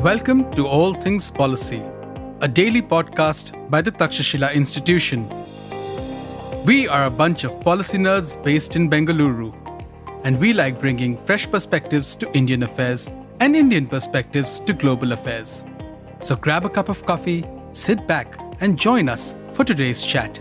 Welcome to All Things Policy, a daily podcast by the Takshashila Institution. We are a bunch of policy nerds based in Bengaluru, and we like bringing fresh perspectives to Indian affairs and Indian perspectives to global affairs. So grab a cup of coffee, sit back, and join us for today's chat.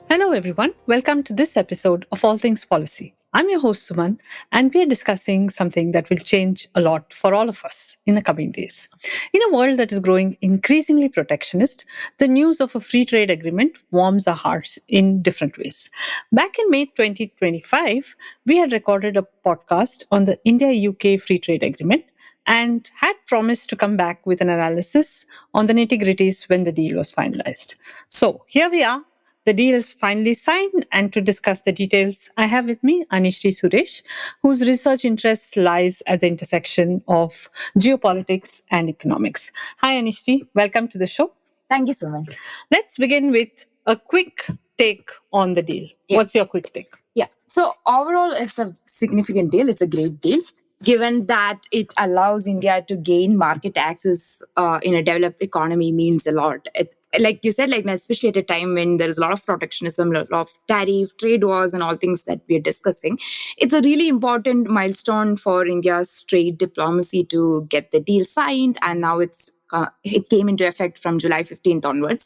Hello everyone, welcome to this episode of All Things Policy. I'm your host Suman, and we are discussing something that will change a lot for all of us in the coming days. In a world that is growing increasingly protectionist, the news of a free trade agreement warms our hearts in different ways. Back in May 2025, we had recorded a podcast on the India-UK Free Trade Agreement and had promised to come back with an analysis on the nitty-gritties when the deal was finalized. So here we are. The deal is finally signed, and to discuss the details, I have with me Anisree Suresh, whose research interest lies at the intersection of geopolitics and economics. Hi Anisree, welcome to the show. Thank you so much. Let's begin with a quick take on the deal. Yeah. What's your quick take? Yeah. So overall, it's a significant deal. It's a great deal, given that it allows India to gain market access in a developed economy means a lot. Like you said, especially at a time when there is a lot of protectionism, a lot of tariff, trade wars, and all things that we are discussing, it's a really important milestone for India's trade diplomacy to get the deal signed, and now it came into effect from July 15th onwards.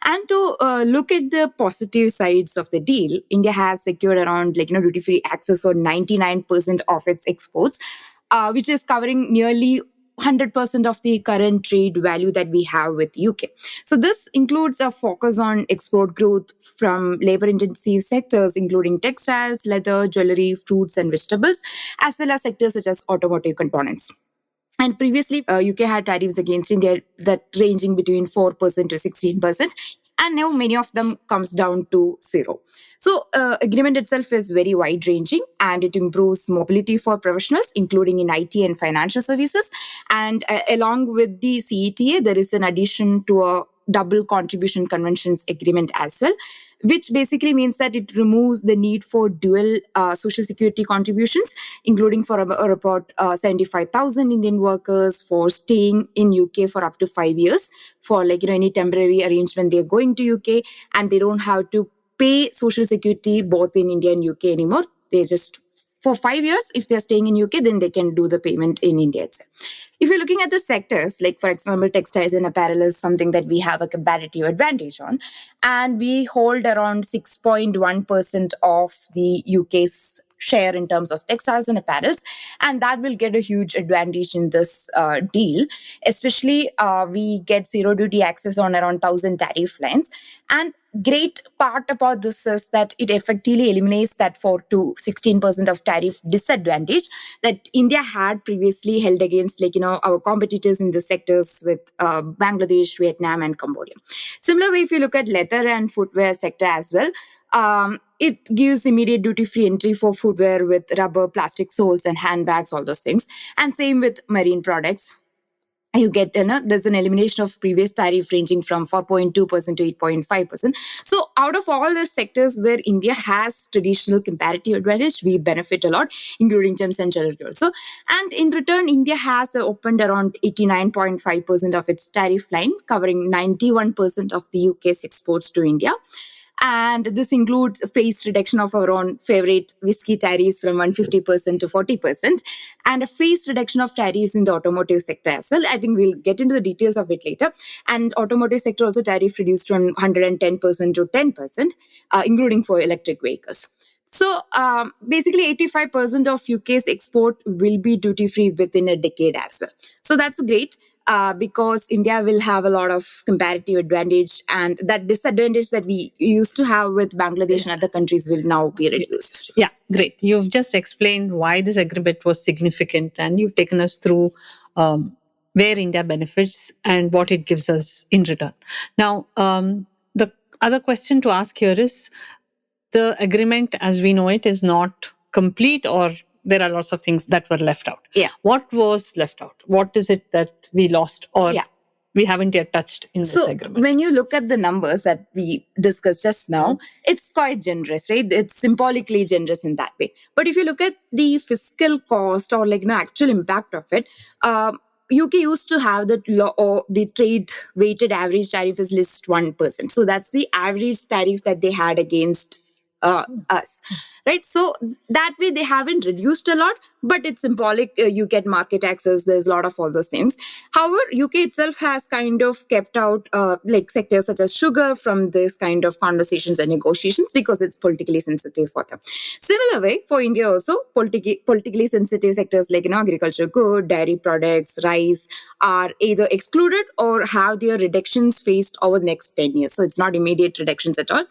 And to look at the positive sides of the deal, India has secured around duty-free access for 99% of its exports, which is covering nearly 100% of the current trade value that we have with UK. So this includes a focus on export growth from labor-intensive sectors, including textiles, leather, jewelry, fruits and vegetables, as well as sectors such as automotive components. And previously, UK had tariffs against India that ranging between 4% to 16%. And now many of them comes down to zero. So agreement itself is very wide-ranging, and it improves mobility for professionals, including in IT and financial services. And along with the CETA, there is an addition to a double contribution conventions agreement as well, which basically means that it removes the need for dual social security contributions, including for about 75,000 Indian workers for staying in UK for up to 5 years for any temporary arrangement they're going to UK, and they don't have to pay social security both in India and UK anymore. They just, for 5 years, if they're staying in UK, then they can do the payment in India itself. If you're looking at the sectors, for example, textiles and apparel is something that we have a comparative advantage on. And we hold around 6.1% of the UK's share in terms of textiles and apparels. And that will get a huge advantage in this deal. Especially, we get zero duty access on around 1,000 tariff lines. And great part about this is that it effectively eliminates that 4 to 16% of tariff disadvantage that India had previously held against our competitors in the sectors with Bangladesh, Vietnam and Cambodia. Similar way, if you look at leather and footwear sector as well, it gives immediate duty-free entry for footwear with rubber, plastic soles and handbags, all those things. And same with marine products. You get, there's an elimination of previous tariff ranging from 4.2% to 8.5%. So out of all the sectors where India has traditional comparative advantage, we benefit a lot, including gems and jewelry also. And in return, India has opened around 89.5% of its tariff line, covering 91% of the UK's exports to India. And this includes a phased reduction of our own favorite whiskey tariffs from 150% to 40%, and a phased reduction of tariffs in the automotive sector as well. I think we'll get into the details of it later. And automotive sector also tariff reduced from 110% to 10%, including for electric vehicles. So basically 85% of UK's export will be duty-free within a decade as well. So that's great. Because India will have a lot of comparative advantage, and that disadvantage that we used to have with Bangladesh and other countries will now be reduced. Yeah, great. You've just explained why this agreement was significant, and you've taken us through where India benefits and what it gives us in return. Now, the other question to ask here is, the agreement as we know it is not complete, or there are lots of things that were left out. Yeah. What was left out? What is it that we lost? Or we haven't yet touched in this So agreement? when you look at the numbers that we discussed just now, it's quite generous, right? It's symbolically generous in that way. But if you look at the fiscal cost or actual impact of it, UK used to have the law or the trade weighted average tariff is list 1%. So that's the average tariff that they had against us, right? So that way they haven't reduced a lot, but it's symbolic. You get market access. There's a lot of all those things. However, UK itself has kind of kept out sectors such as sugar from this kind of conversations and negotiations because it's politically sensitive for them. Similar way for India also, politically sensitive sectors like agriculture, good, dairy products, rice are either excluded or have their reductions faced over the next 10 years. So it's not immediate reductions at all.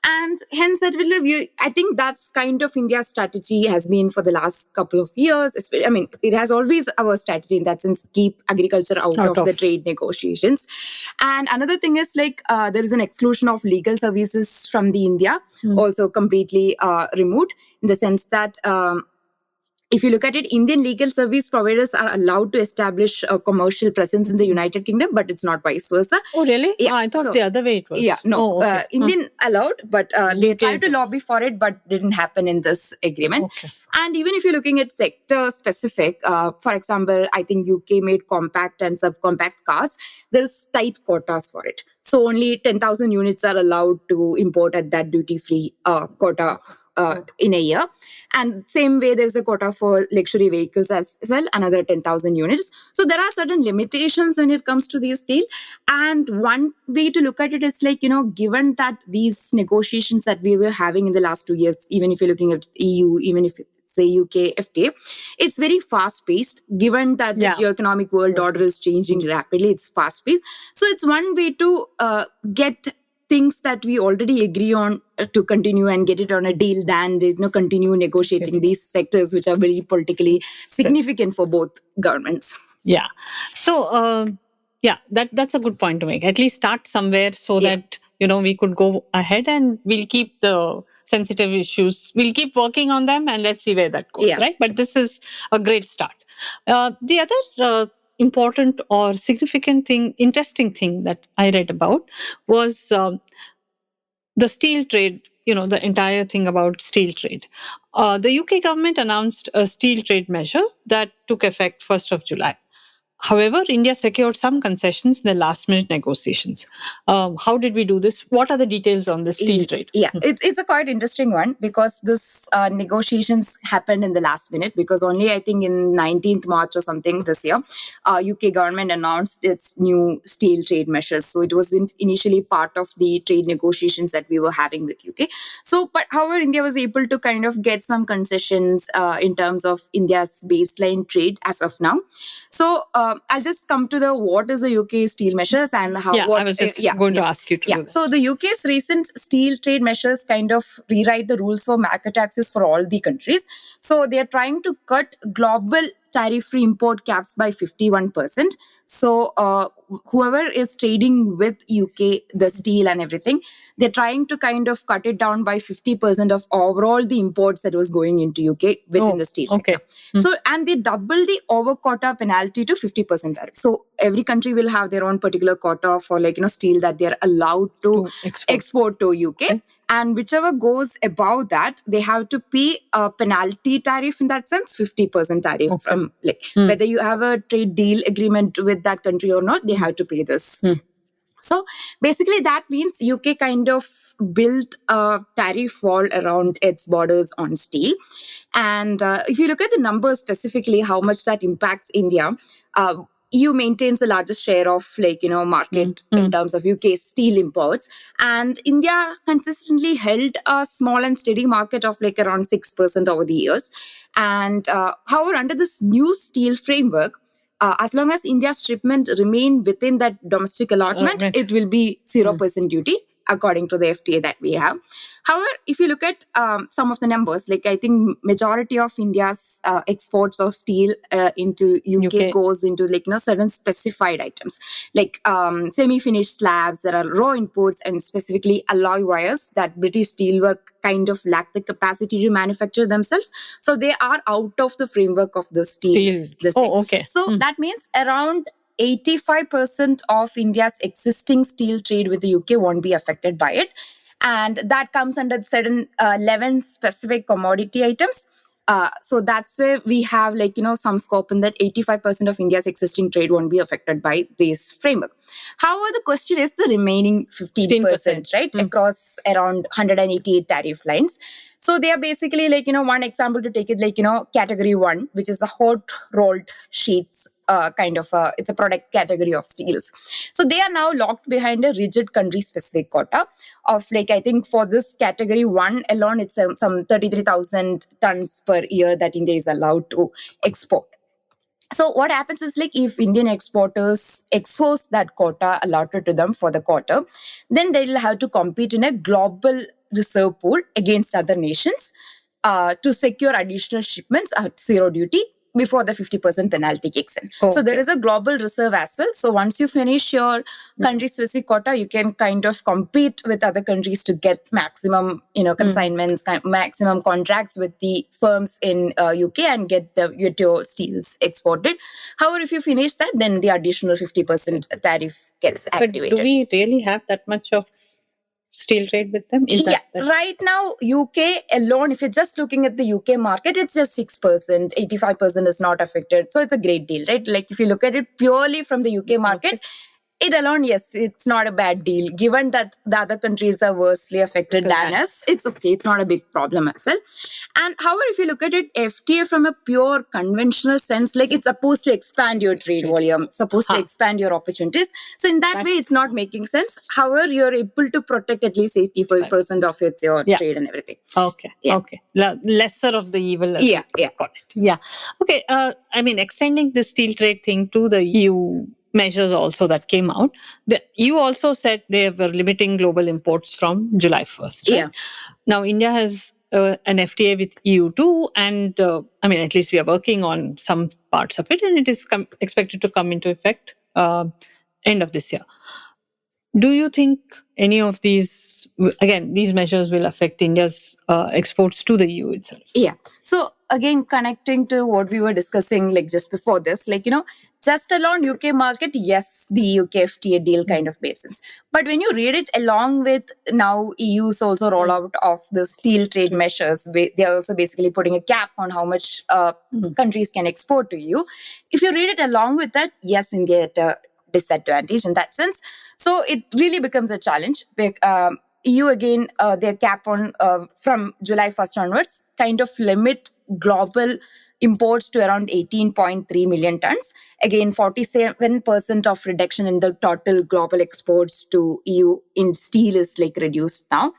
And hence, I think that's kind of India's strategy has been for the last couple of years. I mean, it has always our strategy in that sense, keep agriculture out of the trade negotiations. And another thing is there is an exclusion of legal services from the India, also completely removed in the sense that if you look at it, Indian legal service providers are allowed to establish a commercial presence in the United Kingdom, but it's not vice versa. Oh, really? Yeah, I thought the other way it was. Yeah, no. Okay. Indian allowed, but they tried to lobby for it, but didn't happen in this agreement. Okay. And even if you're looking at sector specific, for example, I think UK made compact and subcompact cars, there's tight quotas for it. So only 10,000 units are allowed to import at that duty-free quota in a year. And same way, there's a quota for luxury vehicles as well, another 10,000 units. So there are certain limitations when it comes to this deal. And one way to look at it is given that these negotiations that we were having in the last 2 years, even if you're looking at EU, even if it's say UK FTA, it's very fast paced. Given that the geoeconomic world order is changing rapidly, it's fast paced. So it's one way to get things that we already agree on to continue and get it on a deal than continue negotiating these sectors which are very politically significant for both governments. Yeah. So that's a good point to make. At least start somewhere so that we could go ahead and we'll keep the sensitive issues. We'll keep working on them and let's see where that goes, right? But this is a great start. The other important or significant thing, interesting thing that I read about was the steel trade, the entire thing about steel trade. The UK government announced a steel trade measure that took effect 1st of July. However, India secured some concessions in the last-minute negotiations. How did we do this? What are the details on the steel trade? Yeah, it's a quite interesting one because this negotiations happened in the last minute because only I think in 19th March or something this year, UK government announced its new steel trade measures. So it was initially part of the trade negotiations that we were having with UK. So, but however, India was able to kind of get some concessions in terms of India's baseline trade as of now. So I'll just come to what is the UK steel measures and how. I was just going to ask you to do that. So the UK's recent steel trade measures kind of rewrite the rules for market access for all the countries. So they are trying to cut global tariff-free import caps by 51%. So whoever is trading with UK, the steel and everything, they're trying to kind of cut it down by 50% of overall the imports that was going into UK within the steel sector. So, and they double the over quota penalty to 50% tariff. So every country will have their own particular quota for steel that they're allowed to export to UK. And whichever goes above that, they have to pay a penalty tariff in that sense, 50% tariff from whether you have a trade deal agreement with that country or not, they have to pay this. So basically that means UK kind of built a tariff wall around its borders on steel. And if you look at the numbers specifically, how much that impacts India, EU maintains the largest share of market in terms of UK steel imports. And India consistently held a small and steady market of around 6% over the years. And however, under this new steel framework, as long as India's shipment remain within that domestic allotment, it will be 0% duty according to the FTA that we have. However, if you look at some of the numbers, I think majority of India's exports of steel into UK goes into certain specified items, semi-finished slabs. There are raw inputs and specifically alloy wires that British steelwork kind of lack the capacity to manufacture themselves. So they are out of the framework of the steel. So that means around 85% of India's existing steel trade with the UK won't be affected by it. And that comes under certain 11 specific commodity items. So that's where we have some scope in that 85% of India's existing trade won't be affected by this framework. However, the question is the remaining 15%, right? Across around 188 tariff lines. So they are basically one example to take it category 1, which is the hot rolled sheets. It's a product category of steels. So they are now locked behind a rigid country specific quota of I think for this category 1 alone, it's some 33,000 tons per year that India is allowed to export. So what happens is if Indian exporters exhaust that quota allotted to them for the quarter, then they'll have to compete in a global reserve pool against other nations to secure additional shipments at zero duty before the 50% penalty kicks in. Okay. So there is a global reserve as well. So once you finish your country-specific quota, you can kind of compete with other countries to get maximum, consignments, maximum contracts with the firms in UK and get your steels exported. However, if you finish that, then the additional 50% tariff gets activated. But do we really have that much of steel trade with them? Right now, UK alone, if you're just looking at the UK market, it's just 6%, 85% is not affected. So it's a great deal, right? If you look at it purely from the UK market, it alone, yes, it's not a bad deal. Given that the other countries are worstly affected than us, it's okay. It's not a big problem as well. And however, if you look at it, FTA from a pure conventional sense, it's supposed to expand your trade volume, supposed to expand your opportunities. So in that way, it's not making sense. However, you're able to protect at least 85% of your trade and everything. Okay. Yeah. Okay. Lesser of the evil. Yeah. Got it. Yeah. Okay. Extending the steel trade thing to the EU measures also that came out. You also said they were limiting global imports from July 1st. Right? Yeah. Now, India has an FTA with EU too, and at least we are working on some parts of it, and it is expected to come into effect end of this year. Do you think any of these measures will affect India's exports to the EU itself? Yeah. So again, connecting to what we were discussing just before this, just alone UK market, yes, the UK FTA deal kind of makes sense. But when you read it along with now EU's also rollout of the steel trade measures, they are also basically putting a cap on how much countries can export to EU. If you read it along with that, yes, India at a disadvantage in that sense. So it really becomes a challenge. EU again, their cap on from July 1st onwards kind of limit global imports to around 18.3 million tons. Again, 47% of reduction in the total global exports to EU in steel is reduced now.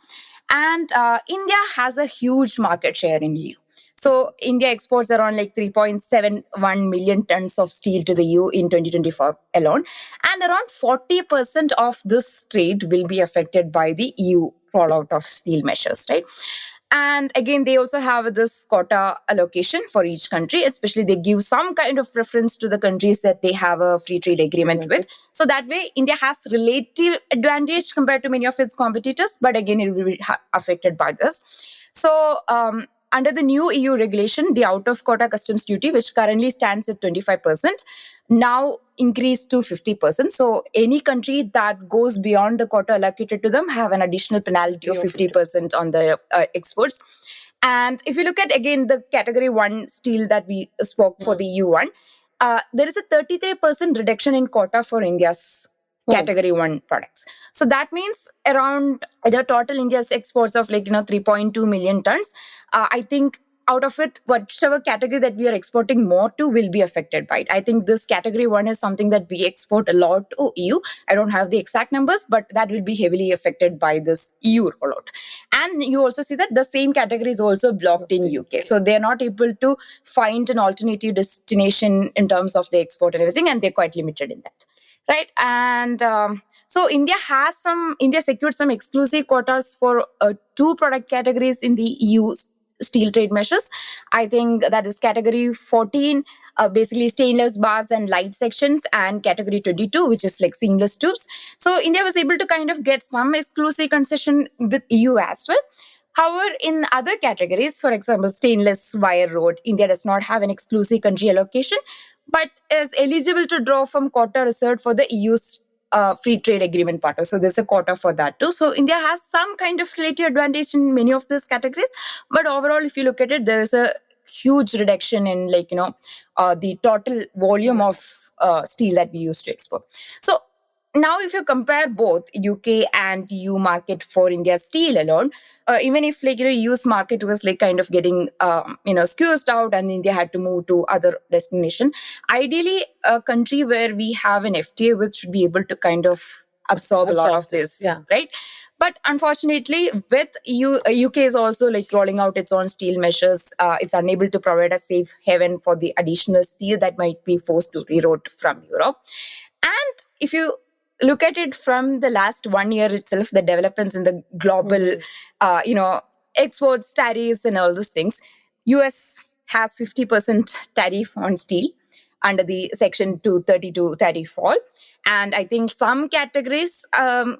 And India has a huge market share in EU. So India exports around 3.71 million tons of steel to the EU in 2024 alone. And around 40% of this trade will be affected by the EU rollout of steel measures, right? And again, they also have this quota allocation for each country, especially they give some kind of preference to the countries that they have a free trade agreement with. So that way, India has relative advantage compared to many of its competitors, but again, it will be affected by this. So under the new EU regulation, the out-of-quota customs duty, which currently stands at 25%, now increased to 50%. So any country that goes beyond the quota allocated to them have an additional penalty of 50% on the exports. And if you look at, again, the category 1 steel that we spoke for the EU one, there is a 33% reduction in quota for India's category 1 products. So that means around the total India's exports of 3.2 million tons. I think out of it, whichever category that we are exporting more to will be affected by it. I think this category 1 is something that we export a lot to EU. I don't have the exact numbers, but that will be heavily affected by this EU rollout. And you also see that the same category is also blocked in UK. So they're not able to find an alternative destination in terms of the export and everything, and they're quite limited in that. Right. And so India secured some exclusive quotas for 2 product categories in the EU steel trade measures. I think that is category 14, basically stainless bars and light sections, and category 22, which is seamless tubes. So India was able to kind of get some exclusive concession with EU as well. However, in other categories, for example, stainless wire rod, India does not have an exclusive country allocation. but is eligible to draw from quota reserved for the EU's free trade agreement partner. So there's a quota for that too. So India has some kind of relative advantage in many of these categories. But overall, if you look at it, there is a huge reduction in the total volume of steel that we used to export. So now if you compare both UK and EU market for India steel alone, even if US market was kind of getting squeezed out and India had to move to other destination, ideally a country where we have an FTA which should be able to kind of absorb a lot of this, right? But unfortunately, with UK is also rolling out its own steel measures. It's unable to provide a safe haven for the additional steel that might be forced to reroute from Europe. And if you look at it from the last 1 year itself, the developments in the global, exports, tariffs, and all those things, US has 50% tariff on steel under the Section 232 tariff wall. And I think some categories,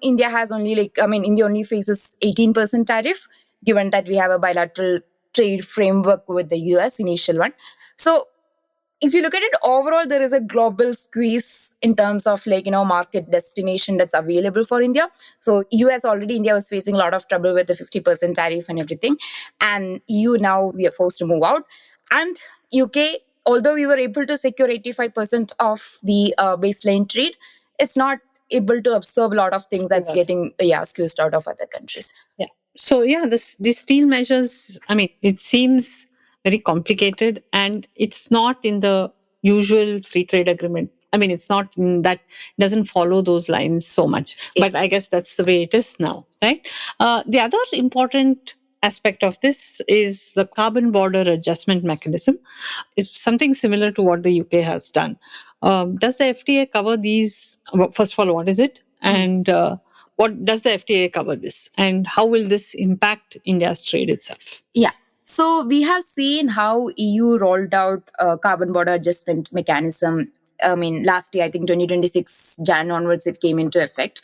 India has only India only faces 18% tariff, given that we have a bilateral trade framework with the US, initial one. So if you look at it overall, there is a global squeeze in terms of market destination that's available for India. So US already, India was facing a lot of trouble with the 50% tariff and everything. And EU now we are forced to move out. And UK, although we were able to secure 85% of the baseline trade, it's not able to absorb a lot of things that's getting squeezed out of other countries. Yeah. So these steel measures, it seems very complicated, and it's not in the usual free trade agreement. It's not in that, doesn't follow those lines so much. But I guess that's the way it is now, right? The other important aspect of this is the carbon border adjustment mechanism. It's something similar to what the UK has done. Does the FTA cover these? First of all, what is it? And what does the FTA cover this? And how will this impact India's trade itself? Yeah. So we have seen how EU rolled out a carbon border adjustment mechanism. Last year, I think 2026 Jan onwards, it came into effect.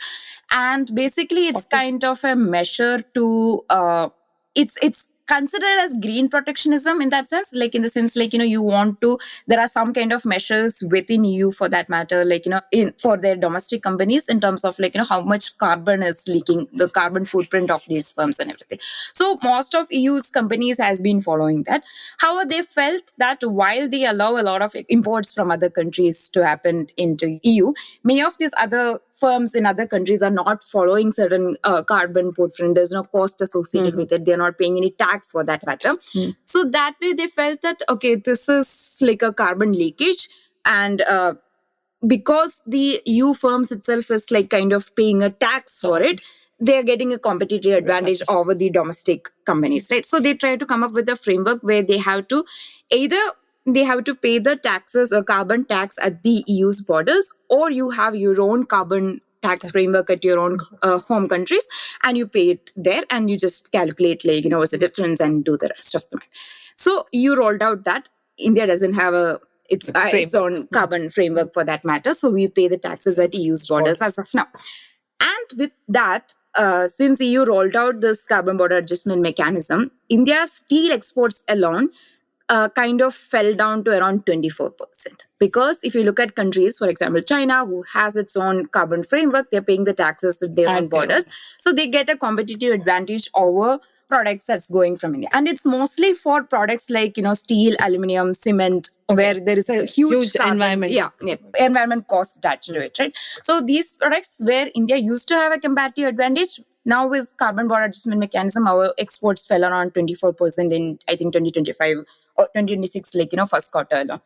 And basically, it's kind of a measure to, it's considered as green protectionism in that sense, in the sense, you want to, there are some kind of measures within EU for that matter, for their domestic companies in terms of how much carbon is leaking, the carbon footprint of these firms and everything. So most of EU's companies has been following that. However, they felt that while they allow a lot of imports from other countries to happen into EU, many of these other firms in other countries are not following certain carbon footprint. There's no cost associated with it. They're not paying any tax for that matter. So that way they felt that, okay, this is like a carbon leakage. And because the EU firms itself is kind of paying a tax for it, they're getting a competitive advantage over the domestic companies, right? So they try to come up with a framework where they have to pay the taxes or carbon tax at the EU's borders, or you have your own carbon tax framework at your own home countries, and you pay it there, and you just calculate what's the difference and do the rest of the math. So you rolled out that. India doesn't have its own carbon framework for that matter, so we pay the taxes at EU's borders as of now. And with that, since EU rolled out this carbon border adjustment mechanism, India's steel exports alone kind of fell down to around 24%. Because if you look at countries, for example, China, who has its own carbon framework, they're paying the taxes at their own borders. So they get a competitive advantage over products that's going from India. And it's mostly for products like, steel, aluminum, cement, where there is a huge carbon, environment cost attached to it, right? So these products where India used to have a competitive advantage, now with carbon border adjustment mechanism, our exports fell around 24% in, I think, 2025 or 2026, first quarter alone.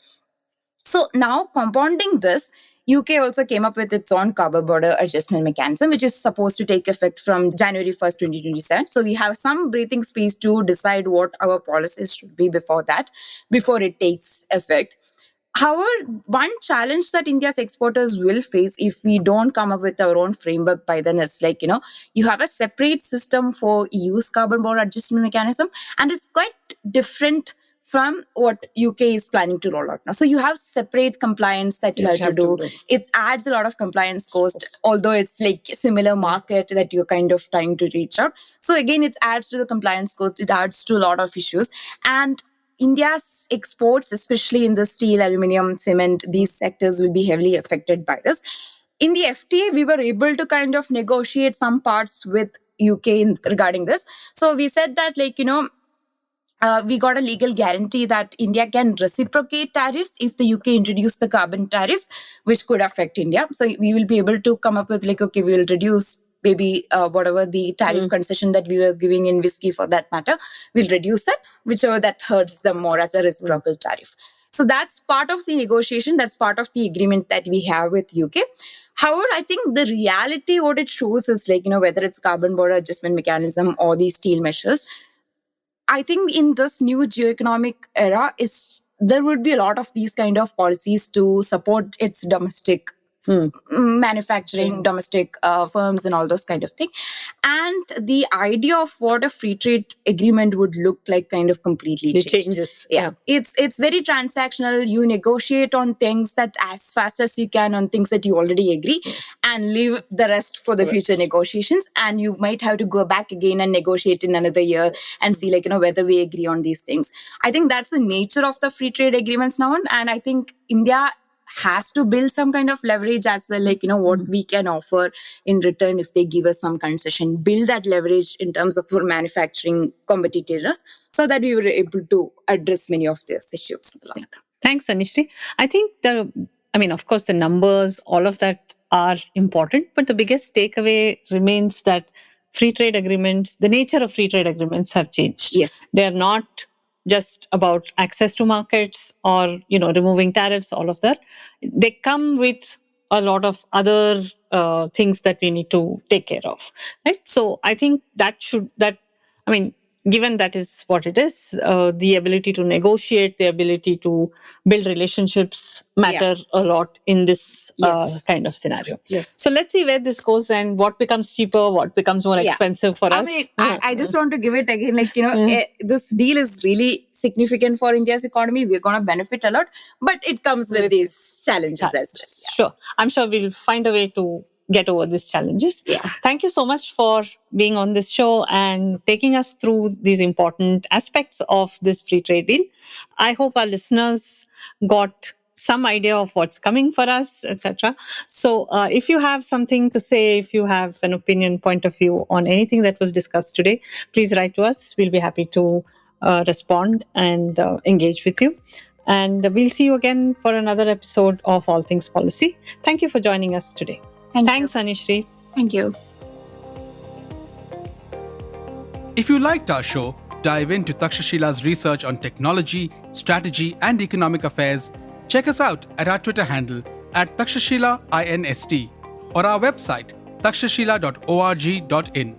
So now compounding this, UK also came up with its own carbon border adjustment mechanism, which is supposed to take effect from January 1st, 2027. So we have some breathing space to decide what our policies should be before it takes effect. However, one challenge that India's exporters will face if we don't come up with our own framework by then is you have a separate system for EU's carbon border adjustment mechanism, and it's quite different from what UK is planning to roll out now. So you have separate compliance that you have to do. It adds a lot of compliance cost, although it's similar market that you're kind of trying to reach out. So again, it adds to the compliance cost. It adds to a lot of issues. And India's exports, especially in the steel, aluminium, cement, these sectors will be heavily affected by this. In the FTA, we were able to kind of negotiate some parts with UK regarding this. So we said that, we got a legal guarantee that India can reciprocate tariffs if the UK introduce the carbon tariffs, which could affect India. So we will be able to come up with we will reduce maybe whatever the tariff concession that we were giving in whiskey for that matter, we'll reduce that, whichever that hurts them more as a reciprocal tariff. So that's part of the negotiation. That's part of the agreement that we have with UK. However, I think the reality, what it shows is whether it's carbon border adjustment mechanism or these steel measures, I think in this new geoeconomic era, there would be a lot of these kind of policies to support its domestic manufacturing, domestic firms and all those kind of things. And the idea of what a free trade agreement would look like kind of completely changes. Yeah. It's very transactional. You negotiate on things that as fast as you can on things that you already agree and leave the rest for the future negotiations. And you might have to go back again and negotiate in another year and see whether we agree on these things. I think that's the nature of the free trade agreements now. And I think India has to build some kind of leverage as well, what we can offer in return if they give us some concession, build that leverage in terms of for manufacturing competitiveness so that we were able to address many of these issues. Yeah. Thanks, Anisree. I think of course, the numbers, all of that are important, but the biggest takeaway remains that free trade agreements, the nature of free trade agreements have changed. Yes. They are not just about access to markets or removing tariffs, all of that. They come with a lot of other things that we need to take care of, right? So I think given that is what it is, the ability to negotiate, the ability to build relationships matter a lot in this kind of scenario. Yes. So let's see where this goes and what becomes cheaper, what becomes more expensive for us. I just want to give it again, this deal is really significant for India's economy. We're going to benefit a lot, but it comes with these challenges as well. Yeah. Sure. I'm sure we'll find a way to get over these challenges. Yeah. Thank you so much for being on this show and taking us through these important aspects of this free trade deal. I hope our listeners got some idea of what's coming for us, etc. So if you have something to say, if you have an opinion, point of view on anything that was discussed today, please write to us. We'll be happy to respond and engage with you. And we'll see you again for another episode of All Things Policy. Thank you for joining us today. Thanks, Anisree. Thank you. If you liked our show, dive into Takshashila's research on technology, strategy, and economic affairs. Check us out at our Twitter handle @TakshashilaINST or our website takshashila.org.in.